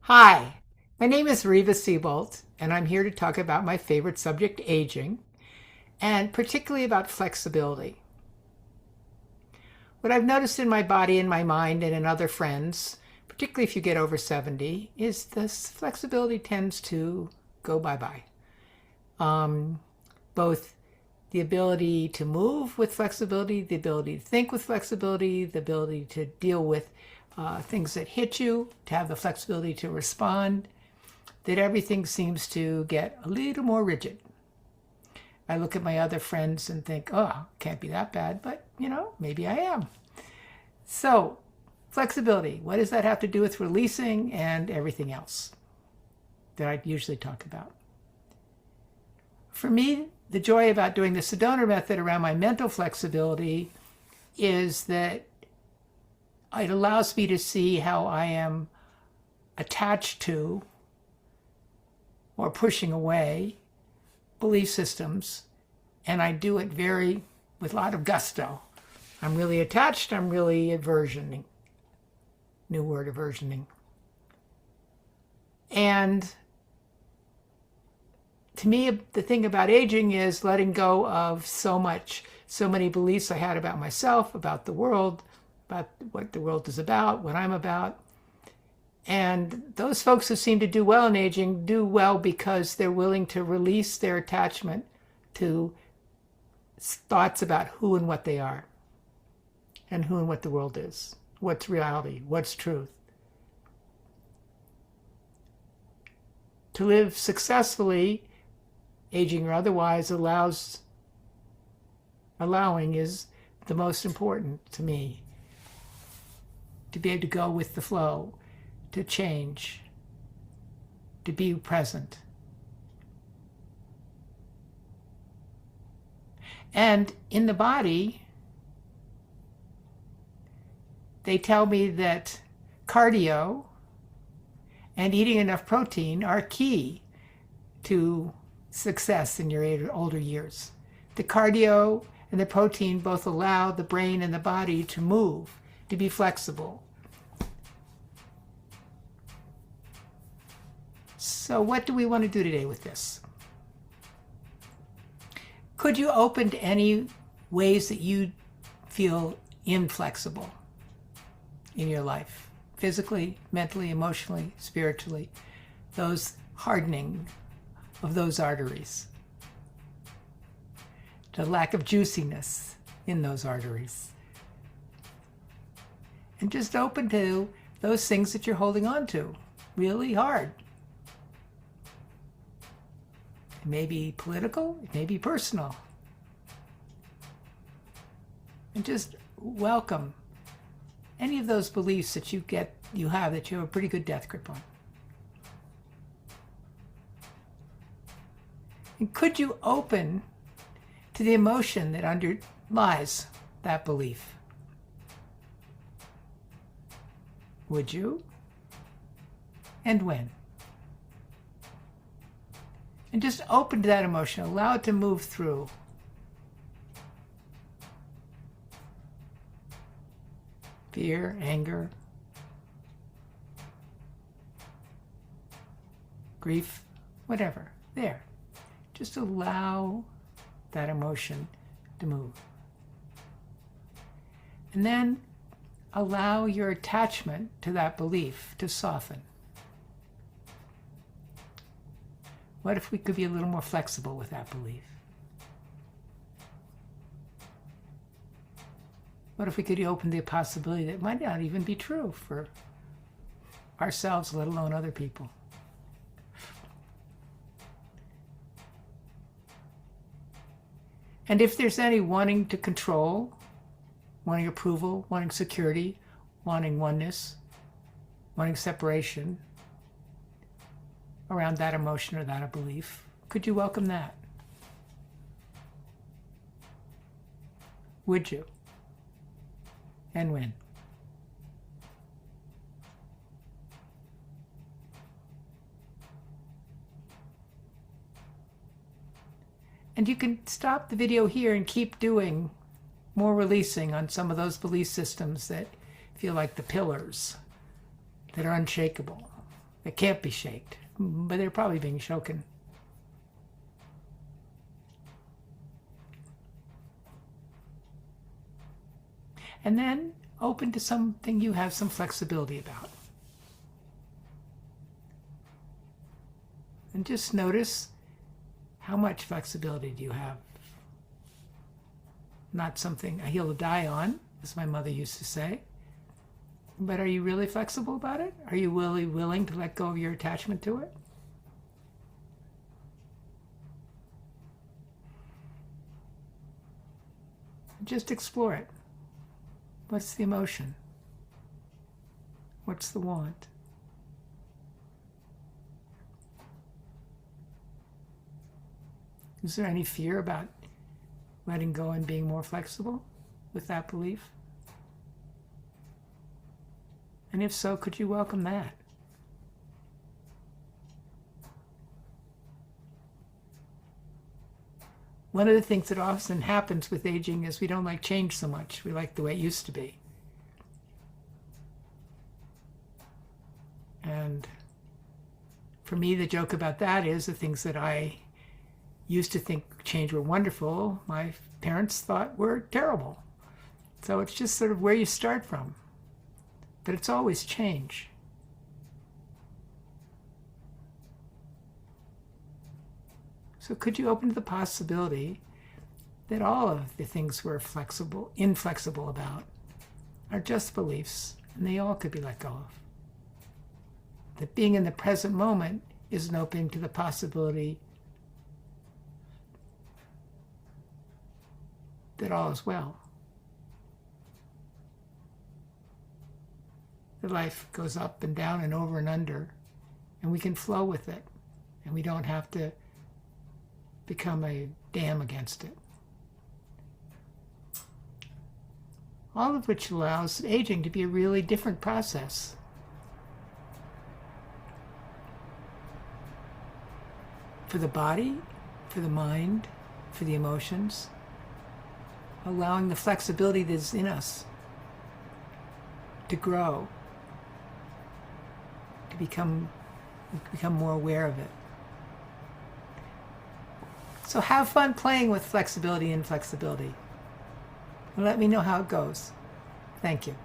Hi, my name is Reva Siebold, and I'm here to talk about my favorite subject, aging, and particularly about flexibility. What I've noticed in my body and my mind and in other friends, particularly if you get over 70, is this flexibility tends to go bye-bye. Both the ability to move with flexibility, the ability to think with flexibility, the ability to deal with things that hit you, to have the flexibility to respond, that everything seems to get a little more rigid. I look at my other friends and think, oh, can't be that bad, but maybe I am. So, flexibility, what does that have to do with releasing and everything else that I usually talk about? For me, the joy about doing the Sedona method around my mental flexibility is that it allows me to see how I am attached to or pushing away belief systems, and I do it with a lot of gusto. I'm really attached, I'm really aversioning. New word, aversioning. And to me, the thing about aging is letting go of so many beliefs I had about myself, about the world, about what the world is about, what I'm about. And those folks who seem to do well in aging do well because they're willing to release their attachment to thoughts about who and what they are, and who and what the world is, what's reality, what's truth. To live successfully, aging or otherwise, allowing is the most important to me. To be able to go with the flow, to change, to be present. And in the body, they tell me that cardio and eating enough protein are key to success in your older years. The cardio and the protein both allow the brain and the body to move, to be flexible. So what do we want to do today with this? Could you open to any ways that you feel inflexible in your life? Physically, mentally, emotionally, spiritually. Those hardening of those arteries. The lack of juiciness in those arteries. And just open to those things that you're holding on to really hard. It may be political, it may be personal. And just welcome any of those beliefs that you have that you have a pretty good death grip on. And could you open to the emotion that underlies that belief? Would you? And when? And just open to that emotion. Allow it to move through. Fear, anger, grief, whatever. There. Just allow that emotion to move. And then allow your attachment to that belief to soften. What if we could be a little more flexible with that belief? What if we could open the possibility that it might not even be true for ourselves, let alone other people? And if there's any wanting to control, wanting approval, wanting security, wanting oneness, wanting separation around that emotion or that belief, could you welcome that? Would you? And when? And you can stop the video here and keep doing more releasing on some of those belief systems that feel like the pillars that are unshakable. that can't be shaked, but they're probably being shaken. And then open to something you have some flexibility about. And just notice, how much flexibility do you have? Not something, a hill to die on, as my mother used to say. But are you really flexible about it? Are you really willing to let go of your attachment to it? Just explore it. What's the emotion? What's the want? Is there any fear about letting go and being more flexible with that belief? And if so, could you welcome that? One of the things that often happens with aging is we don't like change so much. We like the way it used to be. And for me, the joke about that is the things that I used to think change were wonderful, my parents thought were terrible. So it's just sort of where you start from. But it's always change. So could you open to the possibility that all of the things we're inflexible about are just beliefs, and they all could be let go of? That being in the present moment is an opening to the possibility that all is well. That life goes up and down and over and under, and we can flow with it, and we don't have to become a dam against it. All of which allows aging to be a really different process. For the body, for the mind, for the emotions, allowing the flexibility that's in us to grow, to become more aware of it. So have fun playing with flexibility and inflexibility. And let me know how it goes. Thank you.